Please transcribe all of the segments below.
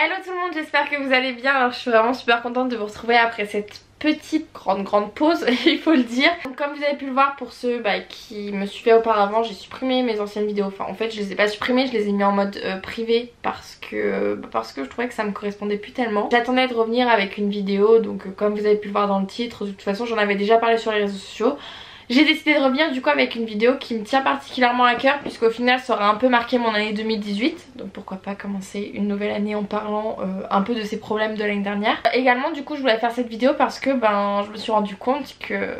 Hello tout le monde, j'espère que vous allez bien. Alors, je suis vraiment super contente de vous retrouver après cette petite grande pause, il faut le dire. Donc, comme vous avez pu le voir, pour ceux qui me suivaient auparavant, j'ai supprimé mes anciennes vidéos. Enfin en fait je les ai pas supprimées, je les ai mis en mode privé parce que je trouvais que ça me correspondait plus tellement. J'attendais de revenir avec une vidéo, donc comme vous avez pu le voir dans le titre, de toute façon j'en avais déjà parlé sur les réseaux sociaux. J'ai décidé de revenir du coup avec une vidéo qui me tient particulièrement à cœur, puisqu'au final ça aura un peu marqué mon année 2018. Donc pourquoi pas commencer une nouvelle année en parlant un peu de ces problèmes de l'année dernière. Également du coup je voulais faire cette vidéo parce que je me suis rendu compte que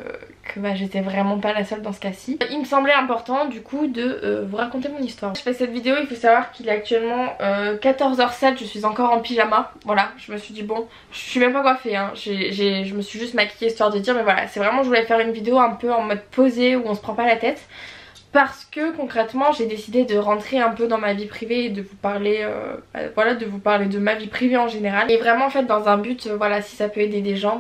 j'étais vraiment pas la seule dans ce cas-ci. Il me semblait important du coup de vous raconter mon histoire. Je fais cette vidéo, il faut savoir qu'il est actuellement 14h07, je suis encore en pyjama. Voilà, je me suis dit bon, je suis même pas coiffée hein. Je me suis juste maquillée histoire de dire, mais voilà, c'est vraiment, je voulais faire une vidéo un peu en mode posée où on se prend pas la tête. Parce que concrètement j'ai décidé de rentrer un peu dans ma vie privée et de vous parler de vous parler de ma vie privée en général. Et vraiment en fait dans un but, voilà, si ça peut aider des gens,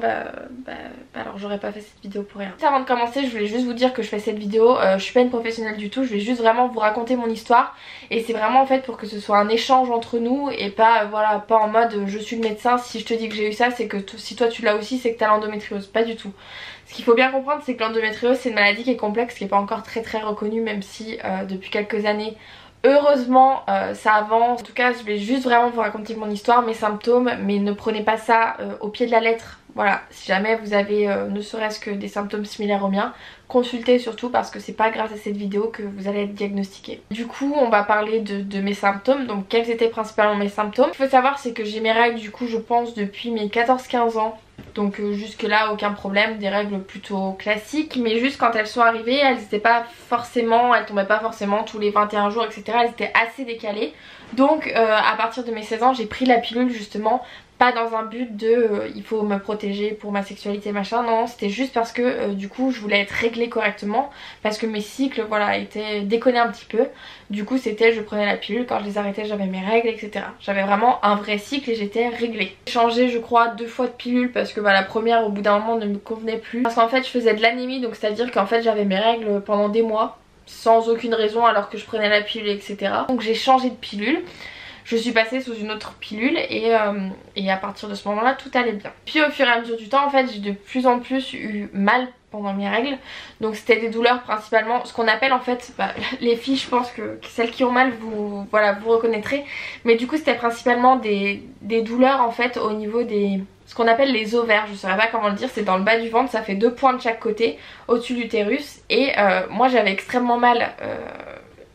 alors j'aurais pas fait cette vidéo pour rien. Avant de commencer je voulais juste vous dire que je fais cette vidéo, je suis pas une professionnelle du tout, je vais juste vraiment vous raconter mon histoire. Et c'est vraiment en fait pour que ce soit un échange entre nous et pas voilà, pas en mode je suis le médecin, si je te dis que j'ai eu ça c'est que si toi tu l'as aussi c'est que t'as l'endométriose, pas du tout. Ce qu'il faut bien comprendre c'est que l'endométriose c'est une maladie qui est complexe, qui est pas encore très reconnue, même si depuis quelques années heureusement ça avance. En tout cas je vais juste vraiment vous raconter mon histoire, mes symptômes, mais ne prenez pas ça au pied de la lettre. Voilà, si jamais vous avez ne serait-ce que des symptômes similaires aux miens, consultez surtout parce que c'est pas grâce à cette vidéo que vous allez être diagnostiqué. Du coup on va parler de mes symptômes. Donc quels étaient principalement mes symptômes? Ce qu'il faut savoir c'est que j'ai mes règles du coup je pense depuis mes 14-15 ans. Donc jusque là aucun problème, des règles plutôt classiques, mais juste quand elles sont arrivées elles étaient pas forcément, elles tombaient pas forcément tous les 21 jours etc, elles étaient assez décalées. Donc à partir de mes 16 ans j'ai pris la pilule justement, pas dans un but de il faut me protéger pour ma sexualité machin, non, c'était juste parce que du coup je voulais être réglée correctement, parce que mes cycles voilà étaient déconnés un petit peu. Du coup c'était je prenais la pilule, quand je les arrêtais j'avais mes règles etc. J'avais vraiment un vrai cycle et j'étais réglée. J'ai changé je crois 2 fois de pilule parce que la première au bout d'un moment ne me convenait plus. Parce qu'en fait je faisais de l'anémie, donc c'est à dire qu'en fait j'avais mes règles pendant des mois sans aucune raison alors que je prenais la pilule etc. Donc j'ai changé de pilule. Je suis passée sous une autre pilule et à partir de ce moment là tout allait bien. Puis au fur et à mesure du temps en fait j'ai de plus en plus eu mal pendant mes règles. Donc c'était des douleurs principalement, ce qu'on appelle en fait, les filles je pense que celles qui ont mal vous reconnaîtrez. Mais du coup c'était principalement des douleurs en fait au niveau des... ce qu'on appelle les ovaires, je saurais pas comment le dire, c'est dans le bas du ventre, ça fait 2 points de chaque côté au-dessus de l'utérus. Et moi j'avais extrêmement mal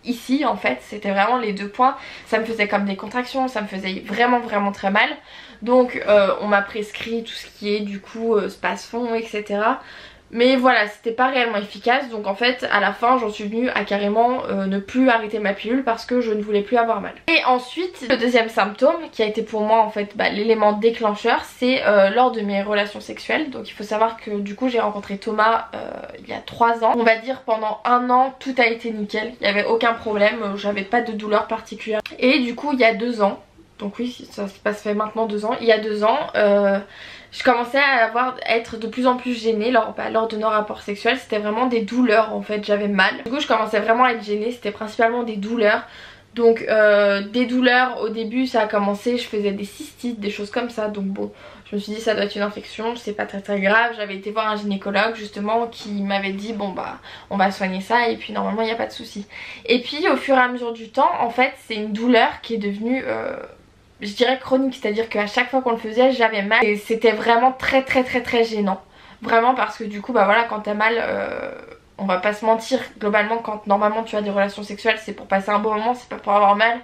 ici en fait, c'était vraiment les 2 points, ça me faisait comme des contractions, ça me faisait vraiment très mal. Donc on m'a prescrit tout ce qui est du coup Spasfon etc. Mais voilà, c'était pas réellement efficace, donc en fait à la fin j'en suis venue à carrément ne plus arrêter ma pilule parce que je ne voulais plus avoir mal. Et ensuite le deuxième symptôme qui a été pour moi en fait l'élément déclencheur, c'est lors de mes relations sexuelles. Donc il faut savoir que du coup j'ai rencontré Thomas il y a 3 ans. On va dire pendant 1 an tout a été nickel, il n'y avait aucun problème, j'avais pas de douleur particulière. Et du coup il y a 2 ans, donc oui ça se passe fait maintenant 2 ans, il y a 2 ans je commençais à être de plus en plus gênée lors de nos rapports sexuels. C'était vraiment des douleurs en fait, j'avais mal. Du coup je commençais vraiment à être gênée, c'était principalement des douleurs. Donc des douleurs au début ça a commencé, je faisais des cystites, des choses comme ça. Donc bon, je me suis dit ça doit être une infection, c'est pas très grave. J'avais été voir un gynécologue justement qui m'avait dit bon on va soigner ça et puis normalement il n'y a pas de souci. Et puis au fur et à mesure du temps en fait c'est une douleur qui est devenue... je dirais chronique, c'est à dire qu'à chaque fois qu'on le faisait j'avais mal et c'était vraiment très gênant. Vraiment parce que du coup voilà quand t'as mal, on va pas se mentir, globalement quand normalement tu as des relations sexuelles c'est pour passer un bon moment, c'est pas pour avoir mal.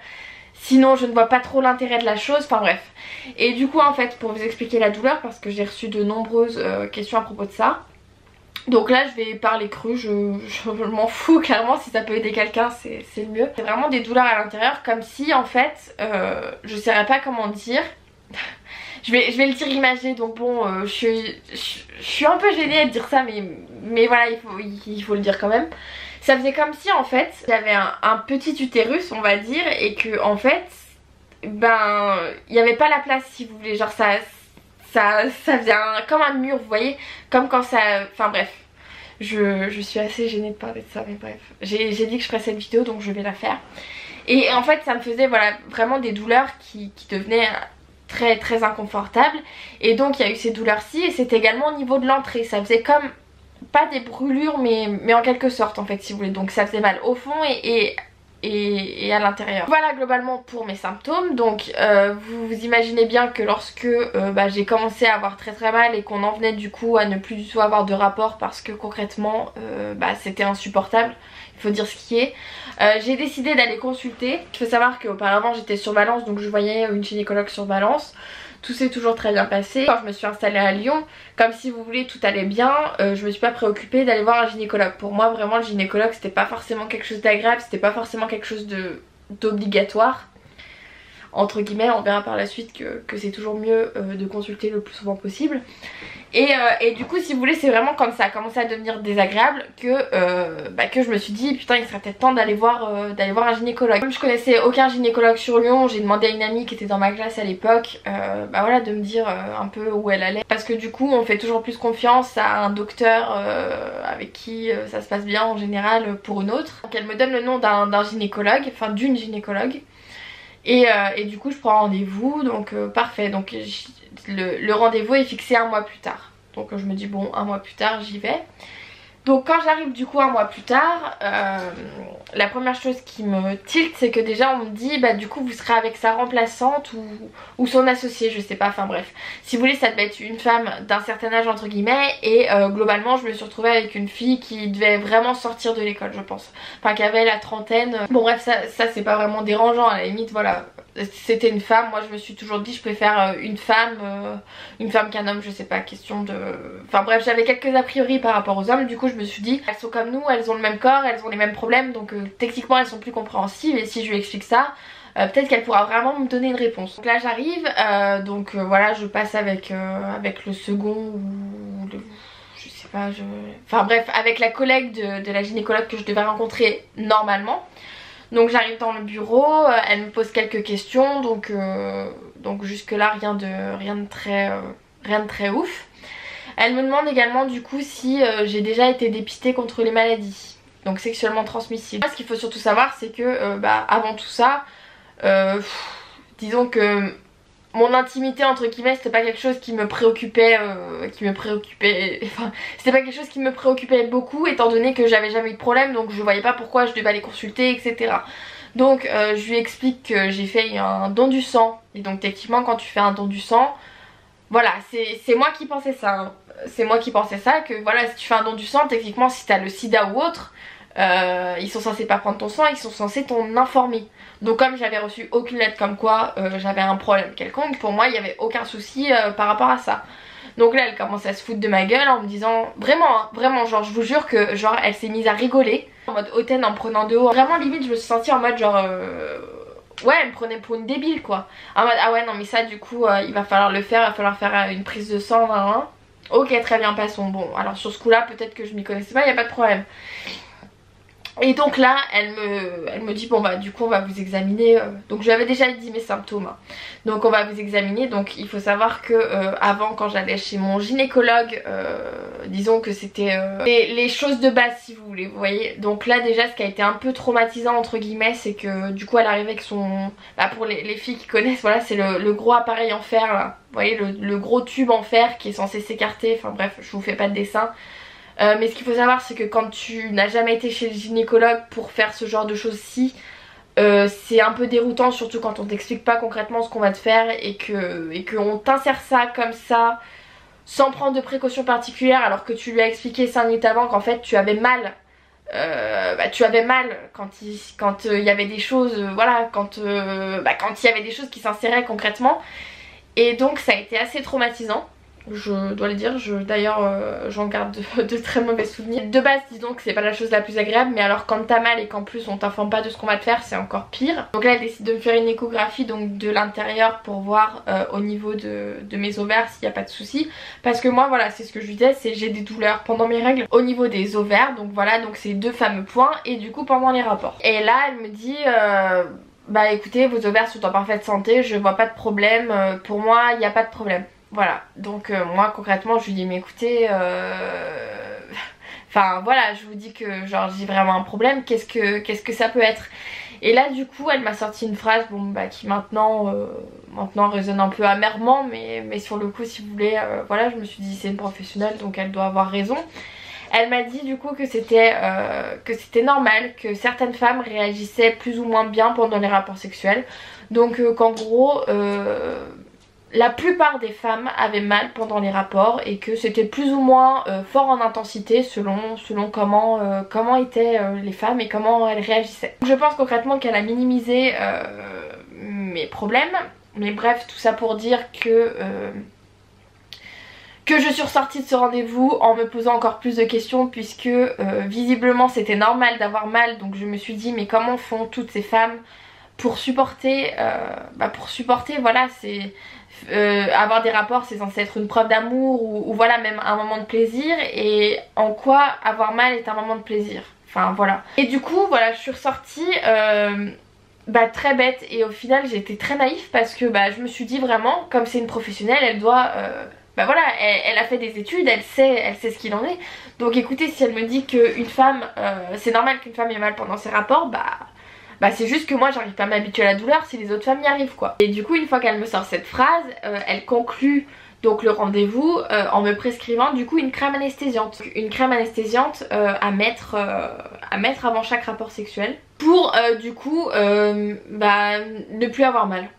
Sinon je ne vois pas trop l'intérêt de la chose, enfin bref. Et du coup en fait pour vous expliquer la douleur, parce que j'ai reçu de nombreuses questions à propos de ça. Donc là je vais parler cru, je m'en fous clairement, si ça peut aider quelqu'un c'est le mieux. C'est vraiment des douleurs à l'intérieur comme si en fait, je saurais pas comment dire, je vais le dire imagé donc bon je suis un peu gênée à dire ça mais voilà il faut le dire quand même. Ça faisait comme si en fait j'avais un petit utérus on va dire et que en fait il n'y avait pas la place si vous voulez, genre ça faisait comme un mur vous voyez, comme quand ça... enfin bref, je suis assez gênée de parler de ça mais bref. J'ai dit que je ferais cette vidéo donc je vais la faire. Et en fait ça me faisait voilà vraiment des douleurs qui devenaient très très inconfortable. Et donc il y a eu ces douleurs-ci et c'était également au niveau de l'entrée. Ça faisait comme, pas des brûlures mais en quelque sorte en fait si vous voulez. Donc ça faisait mal au fond et à l'intérieur. Voilà globalement pour mes symptômes. Donc vous imaginez bien que lorsque j'ai commencé à avoir très très mal et qu'on en venait du coup à ne plus du tout avoir de rapport parce que concrètement c'était insupportable, il faut dire ce qui est. J'ai décidé d'aller consulter. Il faut savoir qu'auparavant j'étais sur Valence, donc je voyais une gynécologue sur Valence. Tout s'est toujours très bien passé. Quand je me suis installée à Lyon, comme si vous voulez tout allait bien, je me suis pas préoccupée d'aller voir un gynécologue. Pour moi vraiment le gynécologue c'était pas forcément quelque chose d'agréable, c'était pas forcément quelque chose d'obligatoire. Entre guillemets, on verra par la suite que c'est toujours mieux de consulter le plus souvent possible. Et du coup si vous voulez c'est vraiment comme ça a commencé à devenir désagréable que je me suis dit putain il serait peut-être temps d'aller voir un gynécologue. Comme je connaissais aucun gynécologue sur Lyon, j'ai demandé à une amie qui était dans ma classe à l'époque voilà, de me dire un peu où elle allait. Parce que du coup on fait toujours plus confiance à un docteur avec qui ça se passe bien en général pour une autre. Donc elle me donne le nom d'un gynécologue, enfin d'une gynécologue. Et du coup je prends rendez-vous, donc parfait. Donc le rendez-vous est fixé un mois plus tard. Donc je me dis bon, un mois plus tard j'y vais. Donc quand j'arrive du coup un mois plus tard, la première chose qui me tilte c'est que déjà on me dit du coup vous serez avec sa remplaçante ou son associé, je sais pas, enfin bref. Si vous voulez ça devait être une femme d'un certain âge entre guillemets et globalement je me suis retrouvée avec une fille qui devait vraiment sortir de l'école je pense. Enfin qui avait la trentaine. Bon bref ça c'est pas vraiment dérangeant à la limite, voilà. C'était une femme, moi je me suis toujours dit je préfère une femme qu'un homme, je sais pas, question de... Enfin bref j'avais quelques a priori par rapport aux hommes, du coup je me suis dit elles sont comme nous, elles ont le même corps, elles ont les mêmes problèmes donc techniquement elles sont plus compréhensives et si je lui explique ça peut-être qu'elle pourra vraiment me donner une réponse. Donc là j'arrive, voilà je passe avec le second ou le... je sais pas, enfin bref avec la collègue de la gynécologue que je devais rencontrer normalement. Donc j'arrive dans le bureau, elle me pose quelques questions, donc jusque là rien de très ouf. Elle me demande également du coup si j'ai déjà été dépistée contre les maladies, donc sexuellement transmissibles. Ce qu'il faut surtout savoir c'est que avant tout ça, disons que mon intimité entre guillemets c'était pas quelque chose qui me préoccupait, enfin c'était pas quelque chose qui me préoccupait beaucoup étant donné que j'avais jamais eu de problème, donc je voyais pas pourquoi je devais aller consulter etc. Donc je lui explique que j'ai fait un don du sang et donc techniquement quand tu fais un don du sang, voilà c'est moi qui pensais ça hein. C'est moi qui pensais ça, que voilà si tu fais un don du sang techniquement si t'as le sida ou autre, ils sont censés pas prendre ton sang, ils sont censés t'en informer. Donc comme j'avais reçu aucune lettre comme quoi j'avais un problème quelconque, pour moi il n'y avait aucun souci par rapport à ça. Donc là elle commence à se foutre de ma gueule en me disant vraiment hein, vraiment genre je vous jure que genre elle s'est mise à rigoler en mode hautaine en me prenant de haut. Vraiment limite je me suis sentie en mode genre ouais elle me prenait pour une débile quoi. En mode ah ouais non mais ça du coup il va falloir le faire, il va falloir faire une prise de sang hein. Ok très bien passons. Bon alors sur ce coup là peut-être que je m'y connaissais pas, il n'y a pas de problème. Et donc là elle me dit bon bah du coup on va vous examiner, donc je lui avais déjà dit mes symptômes hein. Donc on va vous examiner. Donc il faut savoir que avant quand j'allais chez mon gynécologue disons que c'était les choses de base si vous voulez, vous voyez. Donc là déjà ce qui a été un peu traumatisant entre guillemets c'est que du coup elle arrivait avec son, pour les filles qui connaissent voilà c'est le gros appareil en fer là, vous voyez le gros tube en fer qui est censé s'écarter, enfin bref je vous fais pas de dessin. Mais ce qu'il faut savoir c'est que quand tu n'as jamais été chez le gynécologue pour faire ce genre de choses-ci, c'est un peu déroutant, surtout quand on t'explique pas concrètement ce qu'on va te faire et qu'on t'insère ça comme ça sans prendre de précautions particulières alors que tu lui as expliqué 5 minutes avant qu'en fait tu avais mal. Tu avais mal quand il y avait des choses, voilà, quand il y avait des choses qui s'inséraient concrètement. Et donc ça a été assez traumatisant. Je dois le dire, d'ailleurs j'en garde de très mauvais souvenirs. De base disons que c'est pas la chose la plus agréable, mais alors quand t'as mal et qu'en plus on t'informe pas de ce qu'on va te faire c'est encore pire. Donc là elle décide de me faire une échographie donc de l'intérieur pour voir au niveau de mes ovaires s'il n'y a pas de soucis. Parce que moi voilà c'est ce que je lui disais, c'est j'ai des douleurs pendant mes règles au niveau des ovaires, donc voilà donc c'est deux fameux points et du coup pendant les rapports. Et là elle me dit bah écoutez vos ovaires sont en parfaite santé, je vois pas de problème, pour moi il n'y a pas de problème. Voilà, donc moi concrètement je lui dis mais écoutez enfin voilà je vous dis que genre j'ai vraiment un problème, qu'est-ce que ça peut être? Et là du coup elle m'a sorti une phrase bon, bah, qui maintenant résonne un peu amèrement, mais sur le coup si vous voulez, voilà, je me suis dit c'est une professionnelle donc elle doit avoir raison. Elle m'a dit du coup que c'était normal, que certaines femmes réagissaient plus ou moins bien pendant les rapports sexuels. Donc qu'en gros la plupart des femmes avaient mal pendant les rapports et que c'était plus ou moins fort en intensité selon comment étaient les femmes et comment elles réagissaient. Je pense concrètement qu'elle a minimisé mes problèmes, mais bref, tout ça pour dire que je suis ressortie de ce rendez-vous en me posant encore plus de questions puisque visiblement c'était normal d'avoir mal, donc je me suis dit mais comment font toutes ces femmes pour supporter, voilà, c'est avoir des rapports c'est censé être une preuve d'amour ou voilà même un moment de plaisir, et en quoi avoir mal est un moment de plaisir, enfin voilà. Et du coup voilà, je suis ressortie très bête, et au final j'ai été très naïve parce que je me suis dit vraiment comme c'est une professionnelle elle doit voilà, elle a fait des études, elle sait ce qu'il en est. Donc écoutez, si elle me dit qu'une femme, c'est normal qu'une femme ait mal pendant ses rapports, c'est juste que moi j'arrive pas à m'habituer à la douleur si les autres femmes y arrivent quoi. Et du coup une fois qu'elle me sort cette phrase, elle conclut donc le rendez-vous en me prescrivant du coup une crème anesthésiante. Une crème anesthésiante à mettre avant chaque rapport sexuel pour du coup ne plus avoir mal.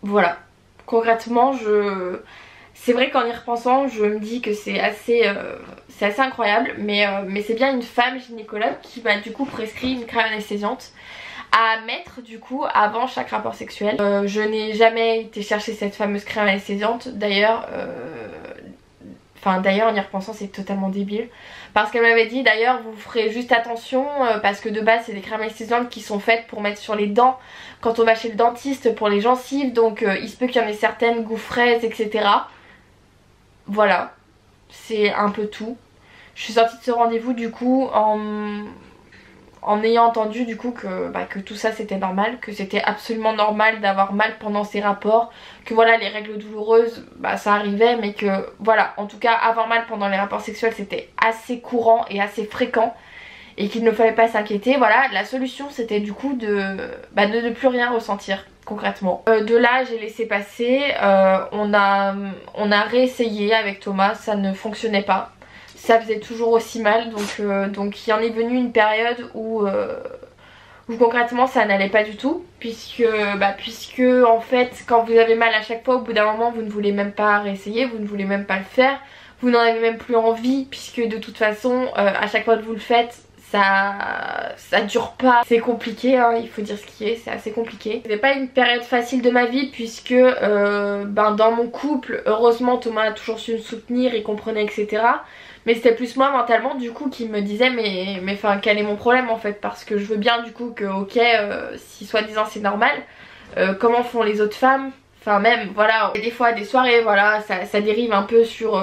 Voilà, concrètement c'est vrai qu'en y repensant je me dis que c'est assez incroyable, mais c'est bien une femme gynécologue qui m'a du coup prescrit une crème anesthésiante à mettre du coup avant chaque rapport sexuel. Je n'ai jamais été chercher cette fameuse crème anesthésiante, d'ailleurs en y repensant c'est totalement débile, parce qu'elle m'avait dit d'ailleurs vous ferez juste attention parce que de base c'est des crèmes anesthésiantes qui sont faites pour mettre sur les dents quand on va chez le dentiste pour les gencives, donc il se peut qu'il y en ait certaines goût fraises etc. Voilà, c'est un peu tout. Je suis sortie de ce rendez-vous du coup en ayant entendu du coup que tout ça c'était normal, que c'était absolument normal d'avoir mal pendant ces rapports, que voilà les règles douloureuses ça arrivait, mais que voilà en tout cas avoir mal pendant les rapports sexuels c'était assez courant et assez fréquent et qu'il ne fallait pas s'inquiéter. Voilà, la solution c'était du coup de ne plus rien ressentir concrètement. De là j'ai laissé passer, on a réessayé avec Thomas, ça ne fonctionnait pas. Ça faisait toujours aussi mal, donc il en est venu une période où concrètement ça n'allait pas du tout, puisque en fait quand vous avez mal à chaque fois, au bout d'un moment vous ne voulez même pas réessayer, vous ne voulez même pas le faire, vous n'en avez même plus envie, puisque de toute façon à chaque fois que vous le faites ça dure pas, c'est compliqué hein, il faut dire ce qui est, c'est assez compliqué. C'est pas une période facile de ma vie puisque dans mon couple heureusement Thomas a toujours su me soutenir, il comprenait etc. Mais c'était plus moi mentalement du coup qui me disait mais enfin quel est mon problème en fait, parce que je veux bien du coup que ok si soi-disant c'est normal, comment font les autres femmes. Enfin même voilà, des fois des soirées voilà ça dérive un peu sur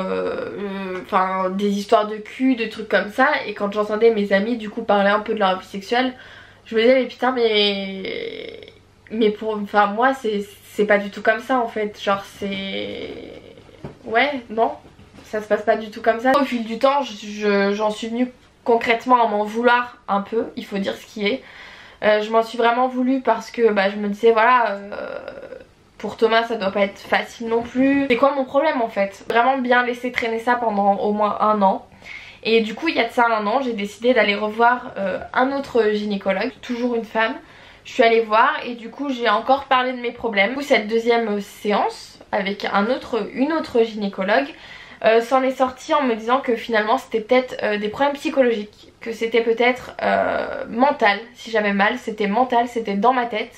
des histoires de cul, de trucs comme ça, et quand j'entendais mes amis du coup parler un peu de leur vie sexuelle, je me disais mais putain mais pour moi c'est pas du tout comme ça en fait, genre c'est ouais non ça se passe pas du tout comme ça. Au fil du temps j'en suis venue concrètement à m'en vouloir un peu, il faut dire ce qui est. Je m'en suis vraiment voulu parce que je me disais voilà pour Thomas ça doit pas être facile non plus. C'est quoi mon problème en fait? Vraiment bien laisser traîner ça pendant au moins 1 an. Et du coup il y a de ça 1 an j'ai décidé d'aller revoir un autre gynécologue, toujours une femme. Je suis allée voir et du coup j'ai encore parlé de mes problèmes. Du coup cette deuxième séance avec une autre gynécologue s'en est sortie en me disant que finalement c'était peut-être des problèmes psychologiques, que c'était peut-être mental. Si j'avais mal c'était mental, c'était dans ma tête.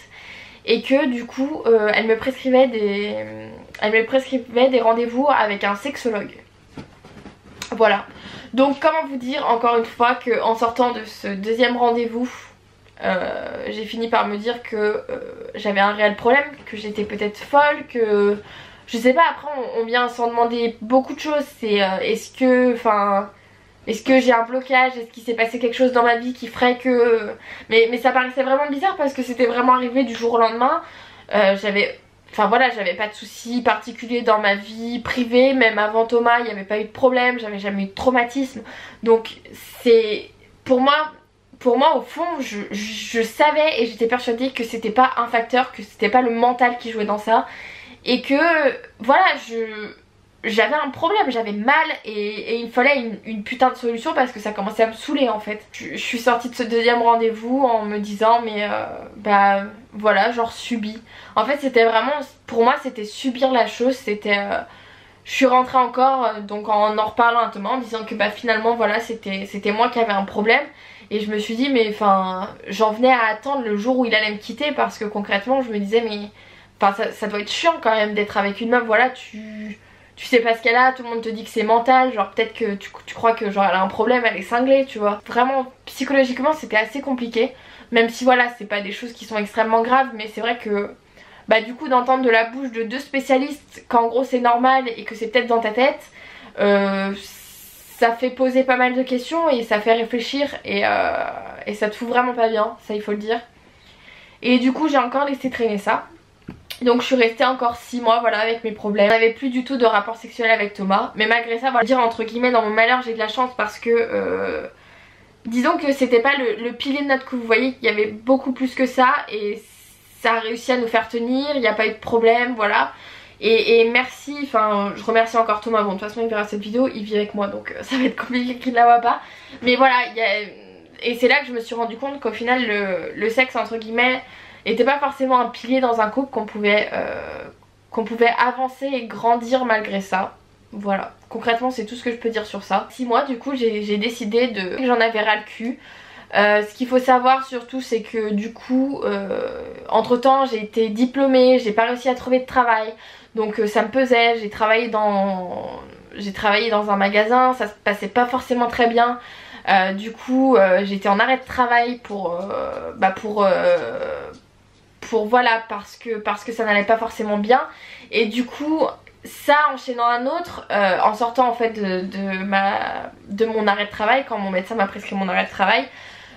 Et que du coup elle me prescrivait des rendez-vous avec un sexologue. Voilà, donc comment vous dire encore une fois qu'en sortant de ce deuxième rendez-vous j'ai fini par me dire que j'avais un réel problème, que j'étais peut-être folle, que je sais pas, après on vient s'en demander beaucoup de choses. C'est est-ce que j'ai un blocage, est-ce qu'il s'est passé quelque chose dans ma vie qui ferait que... Mais ça paraissait vraiment bizarre parce que c'était vraiment arrivé du jour au lendemain. J'avais pas de soucis particuliers dans ma vie privée, même avant Thomas il n'y avait pas eu de problème, j'avais jamais eu de traumatisme. Donc c'est... Pour moi, pour moi au fond je savais et j'étais persuadée que c'était pas un facteur, que c'était pas le mental qui jouait dans ça, et que voilà, j'avais un problème, j'avais mal et il fallait une putain de solution parce que ça commençait à me saouler en fait. Je suis sortie de ce deuxième rendez-vous en me disant mais bah voilà, genre subi. En fait c'était vraiment, pour moi c'était subir la chose, c'était... je suis rentrée encore donc en reparlant à Thomas en disant que bah finalement voilà c'était moi qui avais un problème. Et je me suis dit mais enfin j'en venais à attendre le jour où il allait me quitter parce que concrètement je me disais mais... Enfin ça doit être chiant quand même d'être avec une meuf, voilà tu sais pas ce qu'elle a, tout le monde te dit que c'est mental, genre peut-être que tu crois que genre elle a un problème, elle est cinglée, tu vois. Vraiment psychologiquement c'était assez compliqué, même si voilà c'est pas des choses qui sont extrêmement graves, mais c'est vrai que bah du coup d'entendre de la bouche de deux spécialistes qu'en gros c'est normal et que c'est peut-être dans ta tête, ça fait poser pas mal de questions et ça fait réfléchir et ça te fout vraiment pas bien, ça il faut le dire. Et du coup j'ai encore laissé traîner ça. Donc je suis restée encore 6 mois voilà avec mes problèmes. Je n'avais plus du tout de rapport sexuel avec Thomas. Mais malgré ça, voilà, dire entre guillemets dans mon malheur j'ai de la chance parce que disons que c'était pas le pilier de notre couple. Vous voyez qu'il y avait beaucoup plus que ça et ça a réussi à nous faire tenir, il n'y a pas eu de problème, voilà. Et merci, enfin je remercie encore Thomas. Bon de toute façon il verra cette vidéo, il vit avec moi donc ça va être compliqué qu'il ne la voit pas. Mais voilà, et c'est là que je me suis rendu compte qu'au final le sexe entre guillemets était pas forcément un pilier dans un couple, qu'on pouvait avancer et grandir malgré ça. Voilà, concrètement c'est tout ce que je peux dire sur ça. 6 mois du coup j'ai décidé que j'en avais ras le cul. Ce qu'il faut savoir surtout c'est que du coup entre temps j'ai été diplômée, j'ai pas réussi à trouver de travail, donc ça me pesait. J'ai travaillé dans un magasin, ça se passait pas forcément très bien. Du coup j'étais en arrêt de travail pour voilà parce que ça n'allait pas forcément bien. Et du coup ça enchaînant un autre, en sortant en fait de mon arrêt de travail, quand mon médecin m'a prescrit mon arrêt de travail,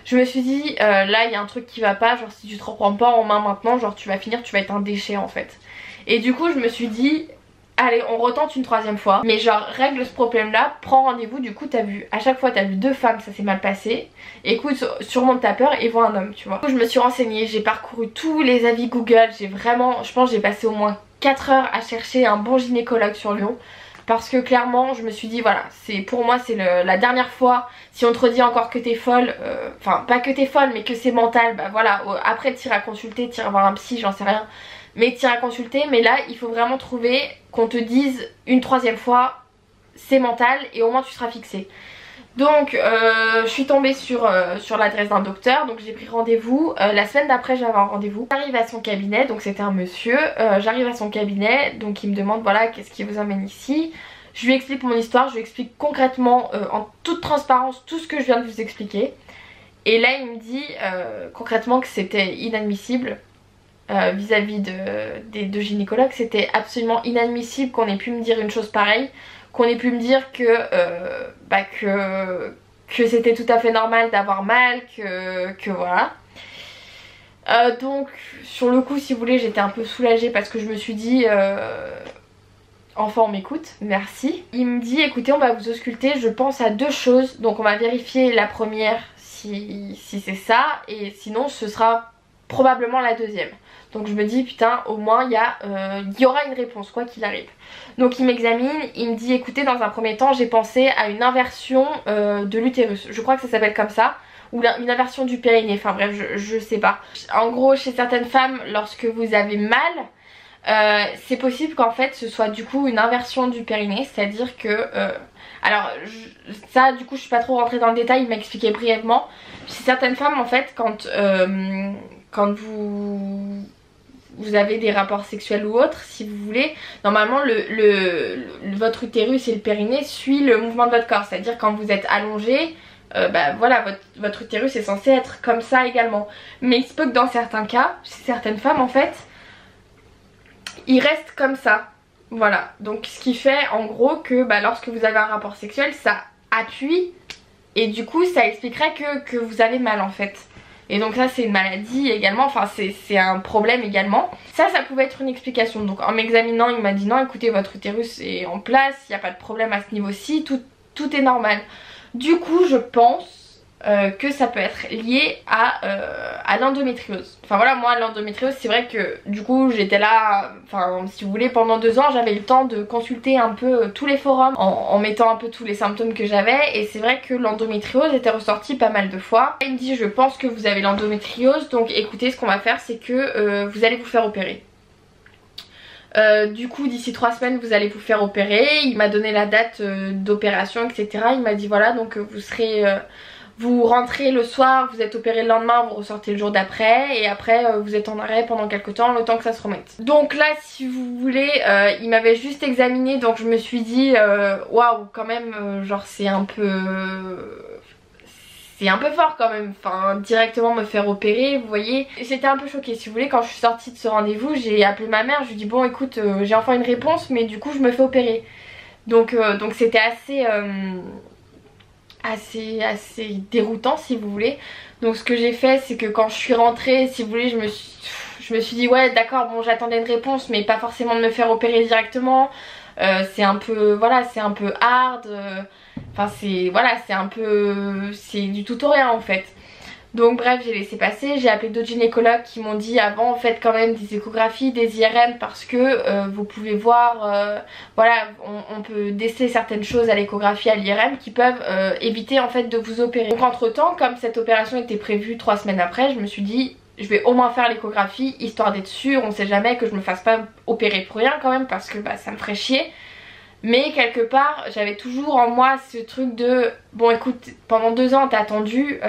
je me suis dit là il y a un truc qui va pas, genre si tu te reprends pas en main maintenant, genre tu vas être un déchet en fait. Et du coup je me suis dit allez on retente une troisième fois, mais genre règle ce problème là, prends rendez-vous. Du coup t'as vu, à chaque fois t'as vu 2 femmes, ça s'est mal passé, écoute surmonte ta peur et vois un homme, tu vois. Du coup, je me suis renseignée, j'ai parcouru tous les avis Google, j'ai vraiment, je pense j'ai passé au moins 4 heures à chercher un bon gynécologue sur Lyon. Parce que clairement je me suis dit voilà, pour moi c'est la dernière fois. Si on te redit encore que t'es folle, enfin pas que t'es folle mais que c'est mental, bah voilà, après t'iras consulter, t'iras voir un psy, j'en sais rien, mais t'iras consulter. Mais là il faut vraiment trouver qu'on te dise une troisième fois c'est mental et au moins tu seras fixée. Donc je suis tombée sur l'adresse d'un docteur, donc j'ai pris rendez-vous. La semaine d'après j'avais un rendez-vous. J'arrive à son cabinet, donc c'était un monsieur. J'arrive à son cabinet, donc il me demande voilà qu'est-ce qui vous amène ici. Je lui explique mon histoire, je lui explique concrètement en toute transparence tout ce que je viens de vous expliquer. Et là il me dit concrètement que c'était inadmissible vis-à-vis des deux gynécologues. C'était absolument inadmissible qu'on ait pu me dire une chose pareille, qu'on ait pu me dire que c'était tout à fait normal d'avoir mal, que voilà. Donc sur le coup si vous voulez j'étais un peu soulagée parce que je me suis dit enfin on m'écoute, merci. Il me dit écoutez on va vous ausculter, je pense à 2 choses. Donc on va vérifier la première si c'est ça, et sinon ce sera probablement la deuxième. Donc je me dis putain au moins il y aura une réponse quoi qu'il arrive. Donc il m'examine, il me dit écoutez dans un premier temps j'ai pensé à une inversion de l'utérus. Je crois que ça s'appelle comme ça, ou une inversion du périnée, enfin bref je sais pas. En gros chez certaines femmes lorsque vous avez mal, c'est possible qu'en fait ce soit du coup une inversion du périnée, c'est à dire que alors ça du coup je suis pas trop rentrée dans le détail, il m'a expliqué brièvement. Chez certaines femmes en fait quand vous avez des rapports sexuels ou autres, si vous voulez, normalement votre utérus et le périnée suivent le mouvement de votre corps, c'est à dire quand vous êtes allongé, bah voilà votre utérus est censé être comme ça également. Mais il se peut que dans certains cas, chez certaines femmes en fait, il reste comme ça. Voilà, donc ce qui fait en gros que bah, lorsque vous avez un rapport sexuel ça appuie et du coup ça expliquerait que vous avez mal en fait. Et donc ça c'est une maladie également, enfin c'est un problème également. Ça pouvait être une explication. Donc en m'examinant il m'a dit non écoutez votre utérus est en place, il n'y a pas de problème à ce niveau-ci, tout est normal. Du coup je pense que ça peut être lié à l'endométriose. Enfin voilà, moi l'endométriose, c'est vrai que du coup j'étais là, enfin si vous voulez, pendant 2 ans j'avais eu le temps de consulter un peu tous les forums en mettant un peu tous les symptômes que j'avais, et c'est vrai que l'endométriose était ressortie pas mal de fois. Il me dit je pense que vous avez l'endométriose, donc écoutez, ce qu'on va faire c'est que vous allez vous faire opérer. Du coup d'ici 3 semaines vous allez vous faire opérer. Il m'a donné la date d'opération, etc. Il m'a dit voilà, donc vous serez... vous rentrez le soir, vous êtes opéré le lendemain, vous ressortez le jour d'après, et après vous êtes en arrêt pendant quelques temps, le temps que ça se remette. Donc là si vous voulez, il m'avait juste examiné, donc je me suis dit waouh quand même, genre c'est un peu fort quand même, enfin directement me faire opérer, vous voyez. J'étais un peu choquée, si vous voulez. Quand je suis sortie de ce rendez-vous, j'ai appelé ma mère, je lui ai dit bon écoute, j'ai enfin une réponse, mais du coup je me fais opérer. Donc c'était assez déroutant si vous voulez. Donc ce que j'ai fait, c'est que quand je suis rentrée, si vous voulez, je me suis dit ouais d'accord, bon j'attendais une réponse mais pas forcément de me faire opérer directement. C'est un peu, voilà, c'est un peu hard, enfin c'est, voilà, c'est un peu, c'est du tout au rien en fait. Donc bref, j'ai laissé passer, j'ai appelé d'autres gynécologues qui m'ont dit avant faites quand même des échographies, des IRM, parce que vous pouvez voir, voilà, on peut déceler certaines choses à l'échographie, à l'IRM qui peuvent éviter en fait de vous opérer. Donc entre temps, comme cette opération était prévue 3 semaines après, je me suis dit je vais au moins faire l'échographie histoire d'être sûre, on sait jamais que je me fasse pas opérer pour rien quand même, parce que bah, ça me ferait chier. Mais quelque part j'avais toujours en moi ce truc de bon écoute, pendant 2 ans t'as attendu,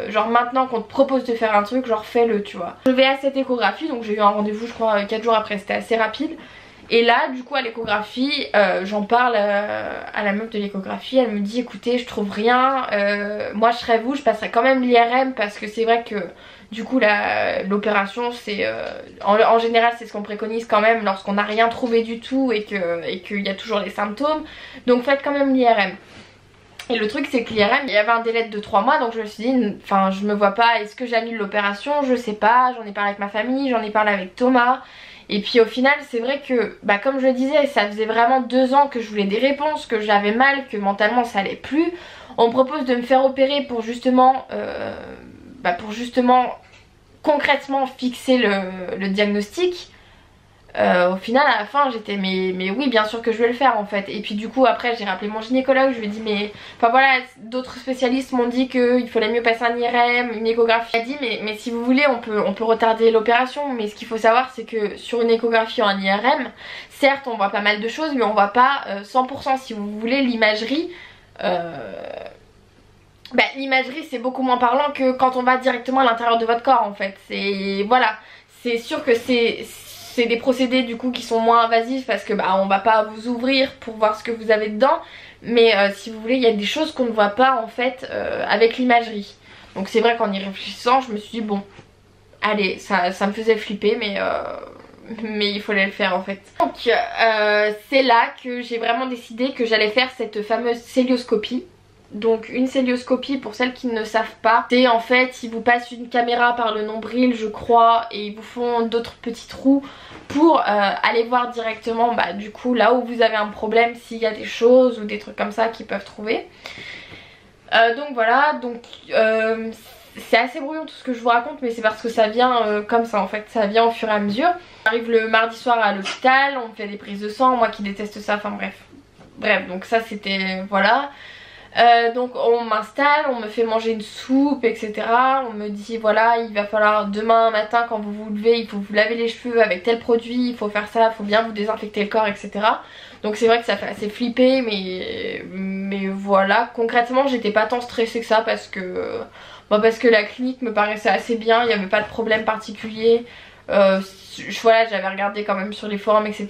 genre maintenant qu'on te propose de faire un truc, genre fais-le, tu vois. Je vais à cette échographie, donc j'ai eu un rendez-vous je crois 4 jours après, c'était assez rapide. Et là du coup à l'échographie, j'en parle à la meuf de l'échographie, elle me dit écoutez je trouve rien, moi je serais vous, je passerais quand même l'IRM, parce que c'est vrai que du coup l'opération c'est en général c'est ce qu'on préconise quand même lorsqu'on n'a rien trouvé du tout et qu'il y a toujours les symptômes, donc faites quand même l'IRM. Et le truc c'est que l'IRM, il y avait un délai de 3 mois, donc je me suis dit enfin je me vois pas, est-ce que j'annule l'opération, je sais pas, j'en ai parlé avec ma famille, j'en ai parlé avec Thomas. Et puis au final c'est vrai que bah comme je le disais, ça faisait vraiment 2 ans que je voulais des réponses, que j'avais mal, que mentalement ça allait plus. On me propose de me faire opérer pour justement concrètement fixer le diagnostic. Au final à la fin j'étais mais oui bien sûr que je vais le faire en fait. Et puis du coup après j'ai rappelé mon gynécologue, je lui ai dit mais enfin voilà, d'autres spécialistes m'ont dit qu'il fallait mieux passer un IRM, une échographie. Il a dit mais si vous voulez on peut retarder l'opération, mais ce qu'il faut savoir c'est que sur une échographie ou un IRM, certes on voit pas mal de choses mais on voit pas 100%, si vous voulez. L'imagerie l'imagerie c'est beaucoup moins parlant que quand on va directement à l'intérieur de votre corps en fait. C'est voilà, c'est sûr que c'est des procédés du coup qui sont moins invasifs, parce que bah on va pas vous ouvrir pour voir ce que vous avez dedans, mais si vous voulez il y a des choses qu'on ne voit pas en fait avec l'imagerie. Donc c'est vrai qu'en y réfléchissant je me suis dit bon allez, ça me faisait flipper mais il fallait le faire en fait. Donc c'est là que j'ai vraiment décidé que j'allais faire cette fameuse célioscopie. Donc une célioscopie, pour celles qui ne savent pas, c'est en fait ils vous passent une caméra par le nombril je crois, et ils vous font d'autres petits trous pour aller voir directement bah, du coup là où vous avez un problème, s'il y a des choses ou des trucs comme ça qu'ils peuvent trouver. Donc voilà, donc c'est assez brouillon tout ce que je vous raconte, mais c'est parce que ça vient comme ça en fait, ça vient au fur et à mesure. J'arrive le mardi soir à l'hôpital, on me fait des prises de sang, moi qui déteste ça, enfin bref, donc ça c'était voilà. Donc on m'installe, on me fait manger une soupe, etc. On me dit voilà, il va falloir demain matin quand vous vous levez, il faut vous laver les cheveux avec tel produit, il faut faire ça, il faut bien vous désinfecter le corps, etc. Donc c'est vrai que ça fait assez flipper, mais voilà, concrètement j'étais pas tant stressée que ça, parce que la clinique me paraissait assez bien, il n'y avait pas de problème particulier. Voilà, j'avais regardé quand même sur les forums, etc.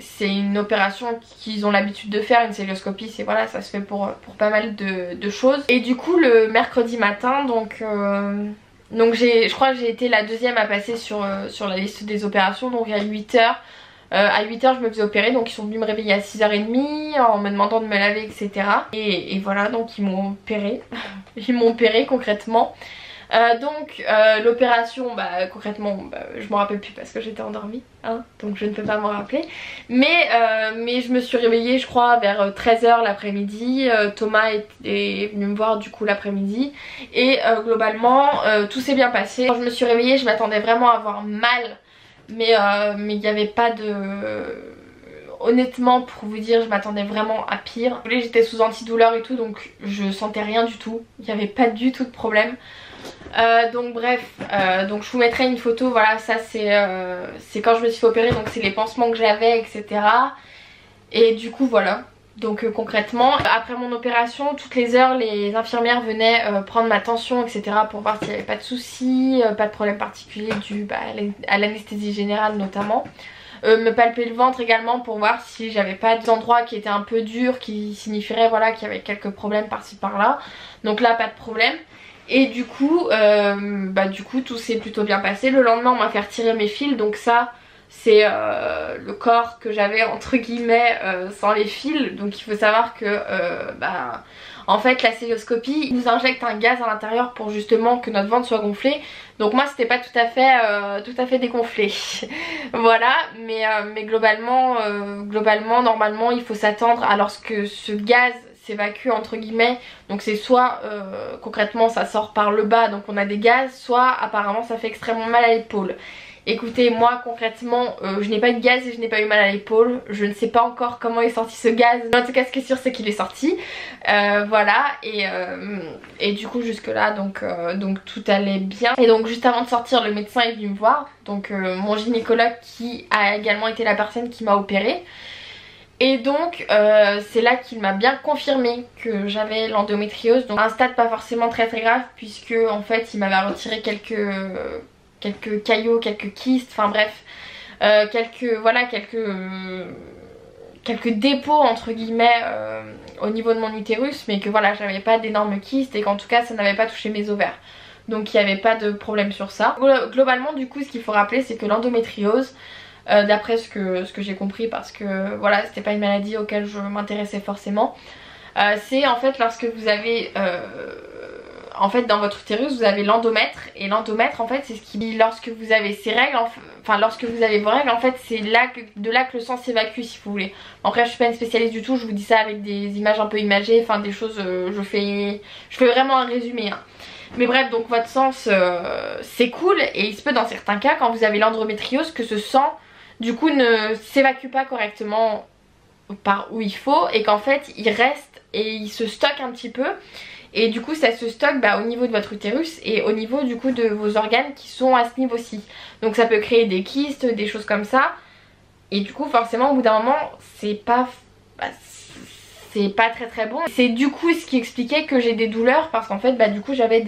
C'est une opération qu'ils ont l'habitude de faire, une célioscopie, c'est voilà, ça se fait pour pas mal de choses. Et du coup le mercredi matin, donc je crois que j'ai été la deuxième à passer sur la liste des opérations, donc à 8h. À 8h je me faisais opérer, donc ils sont venus me réveiller à 6h30 en me demandant de me laver, etc. Et voilà, donc ils m'ont opéré. Ils m'ont opéré concrètement. L'opération, bah concrètement, je m'en rappelle plus parce que j'étais endormie, hein, donc je ne peux pas m'en rappeler. Mais je me suis réveillée je crois vers 13 h l'après-midi. Thomas est venu me voir du coup l'après-midi. Et globalement tout s'est bien passé. Quand je me suis réveillée, je m'attendais vraiment à avoir mal. Mais il n'y avait pas de... Honnêtement, pour vous dire, je m'attendais vraiment à pire. J'étais sous antidouleur et tout, donc je sentais rien du tout. Il n'y avait pas du tout de problème. Donc bref, donc je vous mettrai une photo. Voilà, ça c'est quand je me suis fait opérer, donc c'est les pansements que j'avais, etc. Et du coup voilà. Donc concrètement, après mon opération, toutes les heures les infirmières venaient prendre ma tension, etc. pour voir s'il n'y avait pas de soucis, pas de problème particulier dû à l'anesthésie générale notamment. Me palper le ventre également pour voir si j'avais pas des endroits qui étaient un peu durs, qui signifieraient voilà, qu'il y avait quelques problèmes par-ci par-là. Donc là pas de problème. Et du coup tout s'est plutôt bien passé. Le lendemain on m'a fait retirer mes fils, donc ça c'est le corps que j'avais entre guillemets sans les fils. Donc il faut savoir que en fait la célioscopie nous injecte un gaz à l'intérieur pour justement que notre ventre soit gonflé. Donc moi c'était pas tout à fait dégonflé. Voilà, mais globalement normalement il faut s'attendre à lorsque ce gaz s'évacue entre guillemets. Donc c'est soit concrètement ça sort par le bas donc on a des gaz, soit apparemment ça fait extrêmement mal à l'épaule. Écoutez, moi concrètement je n'ai pas eu de gaz et je n'ai pas eu mal à l'épaule. Je ne sais pas encore comment est sorti ce gaz, mais en tout cas ce qui est sûr c'est qu'il est sorti. Voilà, et du coup jusque là donc tout allait bien. Et donc juste avant de sortir, le médecin est venu me voir, donc mon gynécologue qui a également été la personne qui m'a opérée. Et donc c'est là qu'il m'a bien confirmé que j'avais l'endométriose. Donc un stade pas forcément très grave, puisque en fait il m'avait retiré quelques caillots, quelques kystes, enfin bref, quelques dépôts entre guillemets au niveau de mon utérus, mais que voilà j'avais pas d'énormes kystes et qu'en tout cas ça n'avait pas touché mes ovaires. Donc il n'y avait pas de problème sur ça. Globalement du coup ce qu'il faut rappeler c'est que l'endométriose, d'après ce que j'ai compris, parce que voilà c'était pas une maladie auquel je m'intéressais forcément, c'est en fait lorsque vous avez en fait dans votre utérus vous avez l'endomètre, et l'endomètre en fait c'est ce qui, lorsque vous avez ces règles, enfin lorsque vous avez vos règles en fait c'est de là que le sang s'évacue si vous voulez. Après je suis pas une spécialiste du tout, je vous dis ça avec des images un peu imagées, enfin des choses, je fais vraiment un résumé hein. Mais bref, donc votre sang c'est cool, et il se peut dans certains cas quand vous avez l'endométriose que ce sang du coup ne s'évacue pas correctement par où il faut, et qu'en fait il reste et il se stocke un petit peu. Et du coup ça se stocke au niveau de votre utérus et au niveau du coup de vos organes qui sont à ce niveau-ci. Donc ça peut créer des kystes, des choses comme ça. Et du coup forcément au bout d'un moment c'est pas très bon. C'est du coup ce qui expliquait que j'ai des douleurs, parce qu'en fait du coup j'avais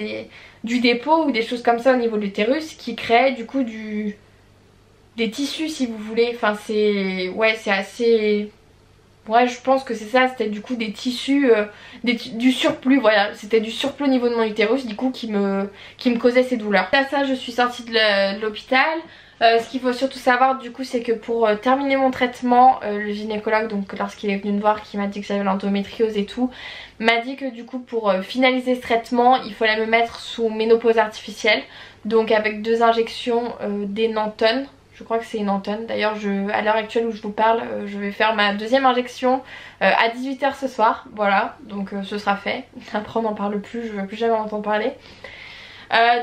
du dépôt ou des choses comme ça au niveau de l'utérus qui créaient du coup des tissus si vous voulez. Enfin c'est assez... Ouais, je pense que c'est ça, c'était du coup des tissus, du surplus, voilà, c'était du surplus au niveau de mon utérus du coup qui me causait ces douleurs. À ça je suis sortie de l'hôpital. Ce qu'il faut surtout savoir du coup c'est que pour terminer mon traitement, le gynécologue, donc lorsqu'il est venu me voir, qui m'a dit que j'avais l'endométriose et tout, m'a dit que du coup pour finaliser ce traitement il fallait me mettre sous ménopause artificielle, donc avec 2 injections d'énantone. Je crois que c'est une antenne. D'ailleurs à l'heure actuelle où je vous parle, je vais faire ma 2e injection à 18 h ce soir. Voilà, donc ce sera fait. Après on n'en parle plus, je ne veux plus jamais en entendre parler.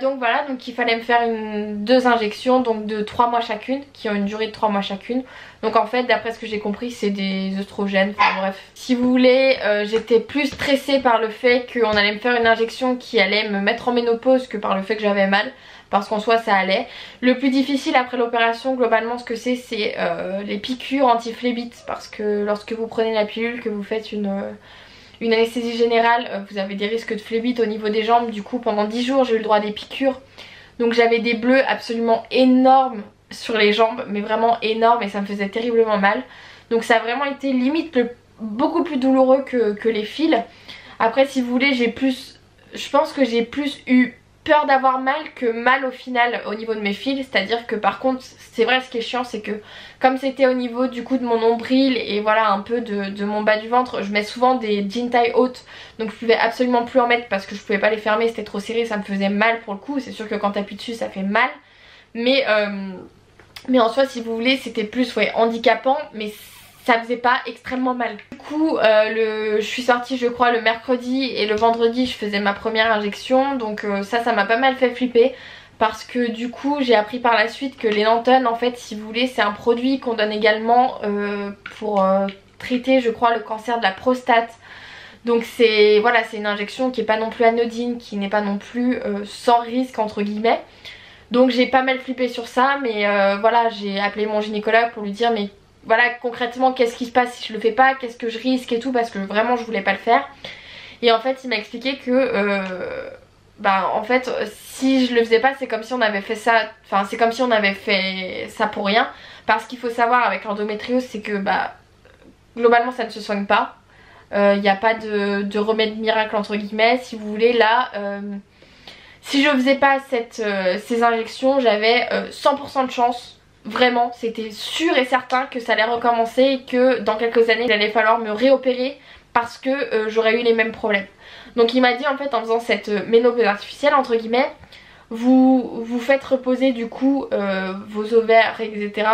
Donc voilà, donc il fallait me faire 2 injections donc de 3 mois chacune, qui ont une durée de 3 mois chacune. Donc en fait d'après ce que j'ai compris c'est des œstrogènes, enfin bref. Si vous voulez, j'étais plus stressée par le fait qu'on allait me faire une injection qui allait me mettre en ménopause que par le fait que j'avais mal. Parce qu'en soi ça allait. Le plus difficile après l'opération globalement ce que c'est les piqûres anti-phlébites. Parce que lorsque vous prenez la pilule, que vous faites une anesthésie générale, vous avez des risques de phlébite au niveau des jambes. Du coup pendant 10 jours j'ai eu le droit à des piqûres. Donc j'avais des bleus absolument énormes sur les jambes, mais vraiment énormes, et ça me faisait terriblement mal. Donc ça a vraiment été limite beaucoup plus douloureux que les fils. Après si vous voulez je pense que j'ai plus eu peur d'avoir mal que mal au final au niveau de mes fils. C'est à dire que par contre c'est vrai, ce qui est chiant c'est que comme c'était au niveau du coup de mon nombril et voilà un peu de mon bas du ventre, je mets souvent des jeans taille haute, donc je pouvais absolument plus en mettre parce que je pouvais pas les fermer, c'était trop serré, ça me faisait mal pour le coup. C'est sûr que quand t'appuies dessus ça fait mal, mais en soi si vous voulez c'était plus ouais, handicapant, mais ça faisait pas extrêmement mal. Du coup je suis sortie je crois le mercredi et le vendredi je faisais ma première injection, donc ça m'a pas mal fait flipper. Parce que du coup j'ai appris par la suite que les Nanton en fait si vous voulez c'est un produit qu'on donne également pour traiter je crois le cancer de la prostate. Donc c'est voilà, c'est une injection qui est pas non plus anodine, qui n'est pas non plus sans risque entre guillemets. Donc j'ai pas mal flippé sur ça, mais voilà, j'ai appelé mon gynécologue pour lui dire mais voilà concrètement qu'est-ce qui se passe si je le fais pas, qu'est-ce que je risque et tout, parce que vraiment je voulais pas le faire. Et en fait il m'a expliqué que bah en fait si je le faisais pas c'est comme si on avait fait ça, enfin c'est comme si on avait fait ça pour rien. Parce qu'il faut savoir avec l'endométriose c'est que bah globalement ça ne se soigne pas. Il n'y a pas de remède miracle entre guillemets si vous voulez. Là si je faisais pas ces injections j'avais 100% de chance. Vraiment c'était sûr et certain que ça allait recommencer et que dans quelques années il allait falloir me réopérer parce que j'aurais eu les mêmes problèmes. Donc il m'a dit en fait en faisant cette ménopause artificielle entre guillemets, vous faites reposer du coup vos ovaires etc,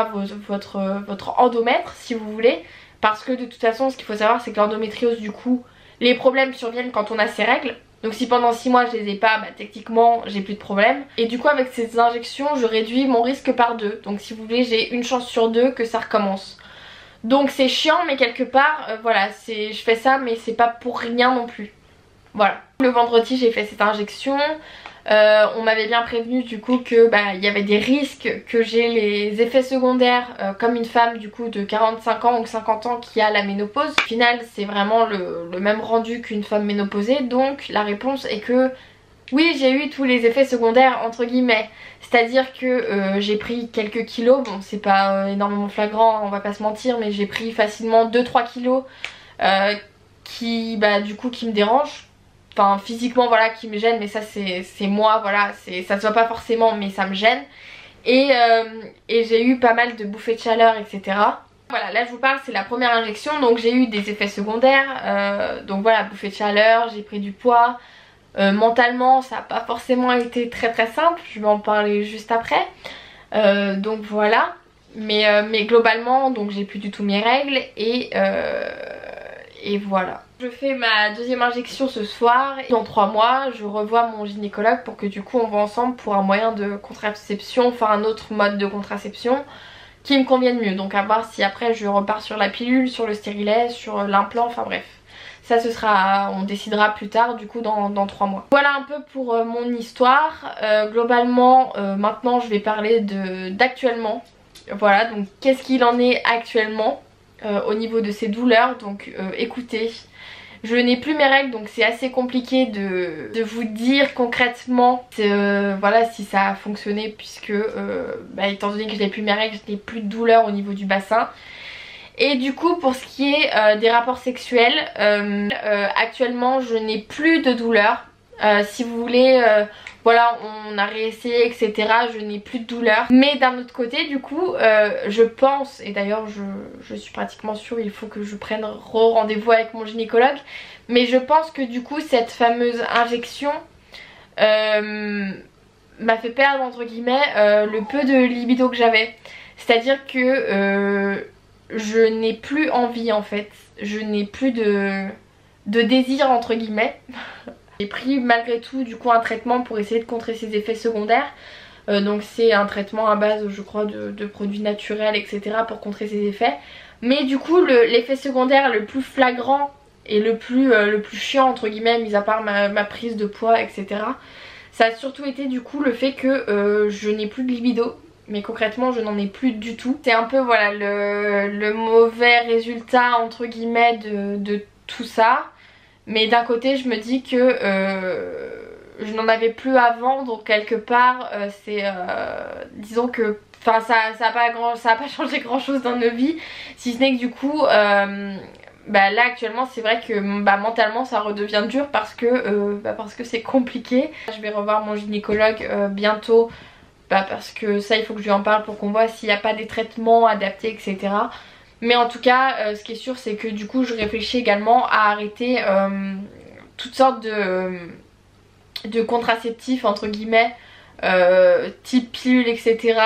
votre endomètre si vous voulez, parce que de toute façon ce qu'il faut savoir c'est que l'endométriose du coup les problèmes surviennent quand on a ses règles. Donc si pendant 6 mois je les ai pas, bah techniquement j'ai plus de problème. Et du coup avec ces injections je réduis mon risque par 2. Donc si vous voulez j'ai une chance sur 2 que ça recommence. Donc c'est chiant mais quelque part voilà, je fais ça mais c'est pas pour rien non plus. Voilà. Le vendredi j'ai fait cette injection. On m'avait bien prévenu du coup que bah il y avait des risques que j'ai les effets secondaires comme une femme du coup de 45 ans ou 50 ans qui a la ménopause. Au final c'est vraiment le même rendu qu'une femme ménopausée, donc la réponse est que oui j'ai eu tous les effets secondaires entre guillemets. C'est à dire que j'ai pris quelques kilos, bon c'est pas énormément flagrant on va pas se mentir, mais j'ai pris facilement 2-3 kilos qui bah du coup qui me dérangent. Enfin physiquement voilà qui me gêne, mais ça c'est moi, voilà, ça se voit pas forcément mais ça me gêne. Et j'ai eu pas mal de bouffées de chaleur etc. Voilà, là je vous parle c'est la première injection, donc j'ai eu des effets secondaires, donc voilà, bouffées de chaleur, j'ai pris du poids. Mentalement ça n'a pas forcément été très simple, je vais en parler juste après. Donc voilà, mais globalement donc j'ai plus du tout mes règles et voilà. Je fais ma deuxième injection ce soir et dans 3 mois je revois mon gynécologue pour que du coup on voit ensemble pour un moyen de contraception, enfin un autre mode de contraception qui me convienne mieux. Donc à voir si après je repars sur la pilule, sur le stérilet, sur l'implant, enfin bref. Ça ce sera, on décidera plus tard du coup dans 3 mois. Voilà un peu pour mon histoire. Globalement maintenant je vais parler d'actuellement. Voilà, donc qu'est-ce qu'il en est actuellement au niveau de ces douleurs. Donc écoutez, je n'ai plus mes règles donc c'est assez compliqué de vous dire concrètement voilà si ça a fonctionné puisque bah, étant donné que je n'ai plus mes règles je n'ai plus de douleur au niveau du bassin. Et du coup pour ce qui est des rapports sexuels, actuellement je n'ai plus de douleur. Si vous voulez, voilà on a réessayé etc, je n'ai plus de douleur. Mais d'un autre côté du coup je pense, et d'ailleurs je suis pratiquement sûre, il faut que je prenne rendez-vous avec mon gynécologue. Mais je pense que du coup cette fameuse injection m'a fait perdre entre guillemets le peu de libido que j'avais. C'est à dire que je n'ai plus envie en fait, je n'ai plus de désir entre guillemets. J'ai pris malgré tout du coup un traitement pour essayer de contrer ces effets secondaires. Donc c'est un traitement à base je crois de produits naturels etc pour contrer ces effets. Mais du coup l'effet secondaire le plus flagrant et le plus chiant entre guillemets, mis à part ma prise de poids etc, ça a surtout été du coup le fait que je n'ai plus de libido. Mais concrètement je n'en ai plus du tout. C'est un peu voilà le mauvais résultat entre guillemets de tout ça. Mais d'un côté je me dis que je n'en avais plus avant, donc quelque part c'est disons que enfin ça a pas changé grand chose dans nos vies, si ce n'est que du coup bah là actuellement c'est vrai que mentalement ça redevient dur parce que c'est compliqué. Je vais revoir mon gynécologue bientôt, parce que ça il faut que je lui en parle pour qu'on voit s'il n'y a pas des traitements adaptés, etc. Mais en tout cas ce qui est sûr c'est que du coup je réfléchis également à arrêter toutes sortes de contraceptifs entre guillemets, type pilule, etc.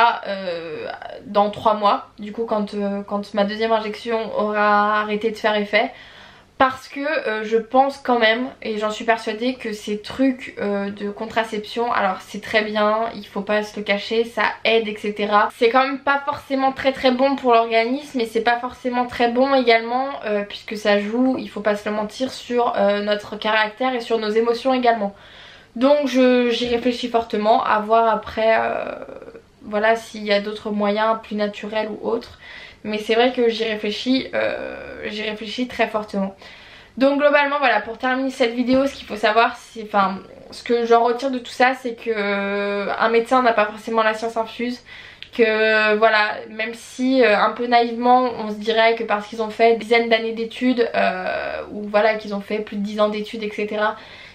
Dans 3 mois, du coup quand ma deuxième injection aura arrêté de faire effet, parce que je pense quand même, et j'en suis persuadée, que ces trucs de contraception, alors c'est très bien, il faut pas se le cacher, ça aide, etc. C'est quand même pas forcément très bon pour l'organisme, et c'est pas forcément très bon également, puisque ça joue, il faut pas se le mentir, sur notre caractère et sur nos émotions également. Donc j'y réfléchis fortement, à voir après voilà s'il y a d'autres moyens plus naturels ou autres. Mais c'est vrai que j'y réfléchis très fortement. Donc globalement voilà, pour terminer cette vidéo, ce qu'il faut savoir, c'est, enfin ce que j'en retire de tout ça, c'est que un médecin n'a pas forcément la science infuse. Que voilà, même si un peu naïvement on se dirait que parce qu'ils ont fait des dizaines d'années d'études, ou voilà qu'ils ont fait plus de 10 ans d'études, etc.,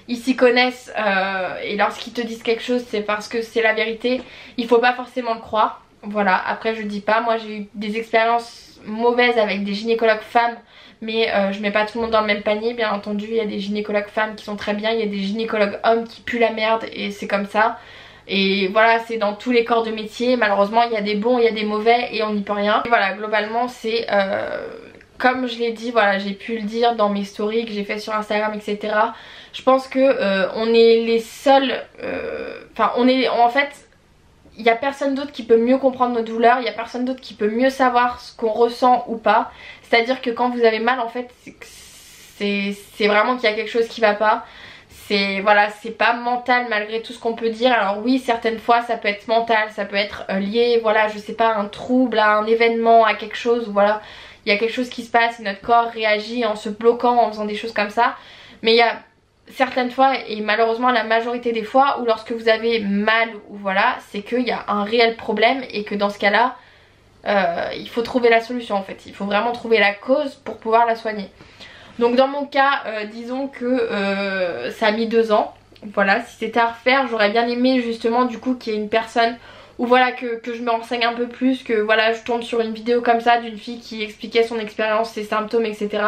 ils s'y connaissent, et lorsqu'ils te disent quelque chose c'est parce que c'est la vérité. Il faut pas forcément le croire. Voilà, après je dis pas, moi j'ai eu des expériences mauvaises avec des gynécologues femmes, mais je mets pas tout le monde dans le même panier, bien entendu. Il y a des gynécologues femmes qui sont très bien, il y a des gynécologues hommes qui puent la merde, et c'est comme ça. Et voilà, c'est dans tous les corps de métier, malheureusement il y a des bons, il y a des mauvais, et on n'y peut rien. Et voilà, globalement c'est comme je l'ai dit, voilà, j'ai pu le dire dans mes stories que j'ai fait sur Instagram, etc. Je pense que on est les seuls, enfin en fait il n'y a personne d'autre qui peut mieux comprendre nos douleurs, il n'y a personne d'autre qui peut mieux savoir ce qu'on ressent ou pas. C'est à dire que quand vous avez mal, en fait c'est vraiment qu'il y a quelque chose qui va pas. C'est voilà, c'est pas mental malgré tout ce qu'on peut dire. Alors oui, certaines fois ça peut être mental, ça peut être lié, voilà, je sais pas, à un trouble, à un événement, à quelque chose, voilà, il y a quelque chose qui se passe et notre corps réagit en se bloquant, en faisant des choses comme ça. Mais il y a certaines fois, et malheureusement la majorité des fois, où lorsque vous avez mal ou voilà, c'est qu'il y a un réel problème, et que dans ce cas là il faut trouver la solution en fait. Il faut vraiment trouver la cause pour pouvoir la soigner. Donc dans mon cas disons que ça a mis 2 ans. Voilà, si c'était à refaire j'aurais bien aimé justement du coup qu'il y ait une personne, ou voilà que je me renseigne un peu plus, que voilà je tombe sur une vidéo comme ça d'une fille qui expliquait son expérience, ses symptômes, etc.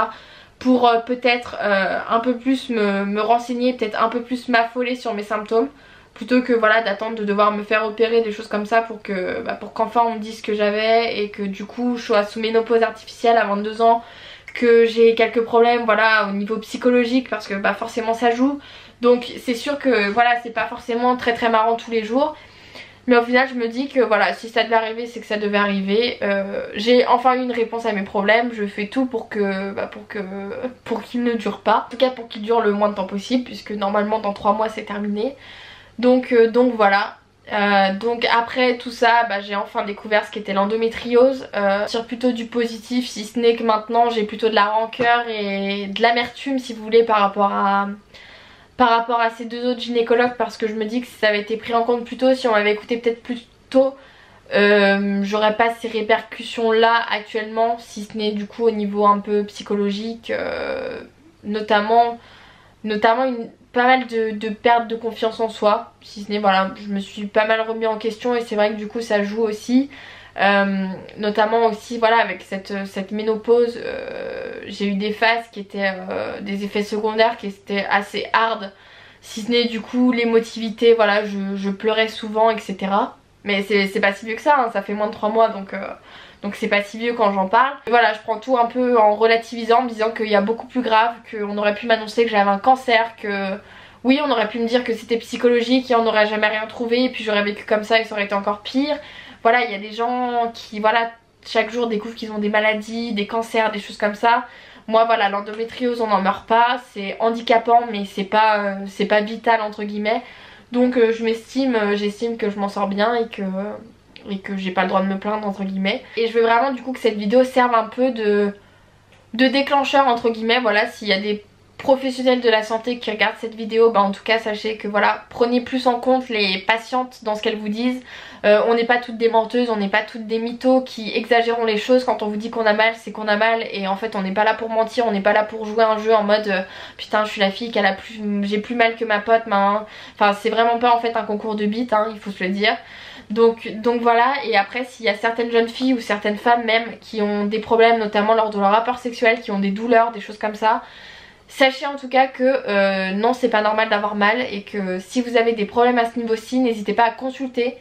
Pour peut-être un peu plus me renseigner, peut-être un peu plus m'affoler sur mes symptômes, plutôt que voilà d'attendre de devoir me faire opérer, des choses comme ça, pour que pour qu'enfin on me dise ce que j'avais, et que du coup je sois sous ménopause artificielle à 22 ans, que j'ai quelques problèmes voilà au niveau psychologique, parce que forcément ça joue. Donc c'est sûr que voilà, c'est pas forcément très marrant tous les jours. Mais au final je me dis que voilà, si ça devait arriver c'est que ça devait arriver. J'ai enfin eu une réponse à mes problèmes. Je fais tout pour qu'il ne dure pas. En tout cas pour qu'il dure le moins de temps possible, puisque normalement dans 3 mois c'est terminé. Donc voilà. Donc après tout ça j'ai enfin découvert ce qu'était l'endométriose. Je tire plutôt du positif, si ce n'est que maintenant j'ai plutôt de la rancœur et de l'amertume si vous voulez par rapport à ces 2 autres gynécologues, parce que je me dis que si ça avait été pris en compte plus tôt, si on m'avait écouté peut-être plus tôt, j'aurais pas ces répercussions là actuellement, si ce n'est du coup au niveau un peu psychologique, notamment pas mal de perte de confiance en soi, si ce n'est voilà, je me suis pas mal remis en question, et c'est vrai que du coup ça joue aussi. Notamment aussi voilà avec cette ménopause, j'ai eu des phases qui étaient des effets secondaires qui étaient assez hard, si ce n'est du coup l'émotivité, voilà je pleurais souvent, etc. Mais c'est pas si vieux que ça, hein, ça fait moins de 3 mois donc c'est pas si vieux quand j'en parle. Et voilà, je prends tout un peu en relativisant, en me disant qu'il y a beaucoup plus grave, qu'on aurait pu m'annoncer que j'avais un cancer, que oui on aurait pu me dire que c'était psychologique et on n'aurait jamais rien trouvé, et puis j'aurais vécu comme ça et ça aurait été encore pire. Voilà, il y a des gens qui voilà chaque jour découvrent qu'ils ont des maladies, des cancers, des choses comme ça. Moi voilà, l'endométriose on n'en meurt pas, c'est handicapant mais c'est pas vital entre guillemets. Donc j'estime que je m'en sors bien, et que j'ai pas le droit de me plaindre entre guillemets. Et je veux vraiment du coup que cette vidéo serve un peu de déclencheur entre guillemets, voilà, s'il y a des professionnels de la santé qui regardent cette vidéo, bah en tout cas sachez que voilà, prenez plus en compte les patientes dans ce qu'elles vous disent. On n'est pas toutes des menteuses, on n'est pas toutes des mythos qui exagérons les choses. Quand on vous dit qu'on a mal, c'est qu'on a mal, et en fait on n'est pas là pour mentir, on n'est pas là pour jouer un jeu en mode putain je suis la fille qui a j'ai plus mal que ma pote, enfin c'est vraiment pas en fait un concours de bites, hein, il faut se le dire. Donc voilà, et après s'il y a certaines jeunes filles ou certaines femmes même qui ont des problèmes notamment lors de leur rapport sexuel, qui ont des douleurs, des choses comme ça, sachez en tout cas que non, c'est pas normal d'avoir mal, et que si vous avez des problèmes à ce niveau-ci, n'hésitez pas à consulter,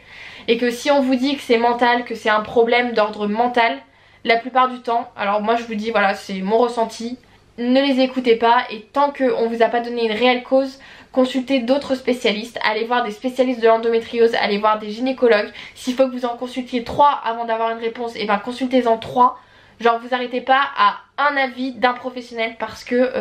et que si on vous dit que c'est mental, que c'est un problème d'ordre mental, la plupart du temps, alors moi je vous dis voilà, c'est mon ressenti, ne les écoutez pas, et tant qu'on vous a pas donné une réelle cause, consultez d'autres spécialistes, allez voir des spécialistes de l'endométriose, allez voir des gynécologues. S'il faut que vous en consultiez 3 avant d'avoir une réponse, et ben consultez-en 3. Genre vous arrêtez pas à un avis d'un professionnel parce que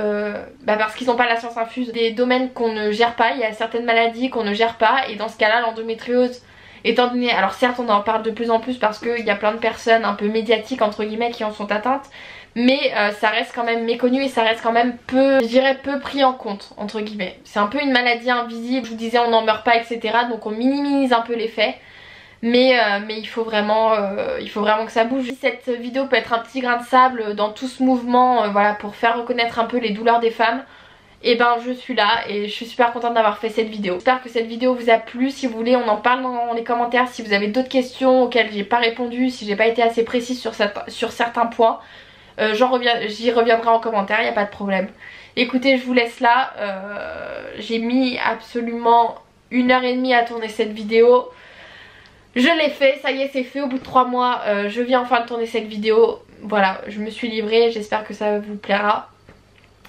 parce qu'ils n'ont pas la science infuse. Des domaines qu'on ne gère pas, il y a certaines maladies qu'on ne gère pas, et dans ce cas là l'endométriose, étant donné, alors certes on en parle de plus en plus parce qu'il y a plein de personnes un peu médiatiques entre guillemets qui en sont atteintes, mais ça reste quand même méconnu, et ça reste quand même peu, je dirais peu pris en compte entre guillemets. C'est un peu une maladie invisible, je vous disais on n'en meurt pas etc, donc on minimise un peu les faits. Mais il faut vraiment que ça bouge. Si cette vidéo peut être un petit grain de sable dans tout ce mouvement, voilà, pour faire reconnaître un peu les douleurs des femmes, et ben je suis là et je suis super contente d'avoir fait cette vidéo. J'espère que cette vidéo vous a plu. Si vous voulez on en parle dans les commentaires. Si vous avez d'autres questions auxquelles j'ai pas répondu, si j'ai pas été assez précise sur certains points, j'y reviendrai en commentaire, il n'y a pas de problème. Écoutez, je vous laisse là. J'ai mis absolument 1h30 à tourner cette vidéo. Je l'ai fait, ça y est, c'est fait. Au bout de 3 mois, je viens enfin de tourner cette vidéo. Voilà, je me suis livrée, j'espère que ça vous plaira.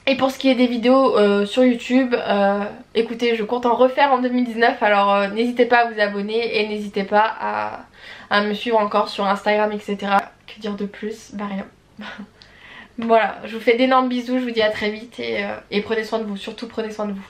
Et pour ce qui est des vidéos sur YouTube, écoutez, je compte en refaire en 2019, alors n'hésitez pas à vous abonner, et n'hésitez pas à me suivre encore sur Instagram, etc. Que dire de plus? Bah rien. Voilà, je vous fais d'énormes bisous, je vous dis à très vite, et prenez soin de vous, surtout prenez soin de vous.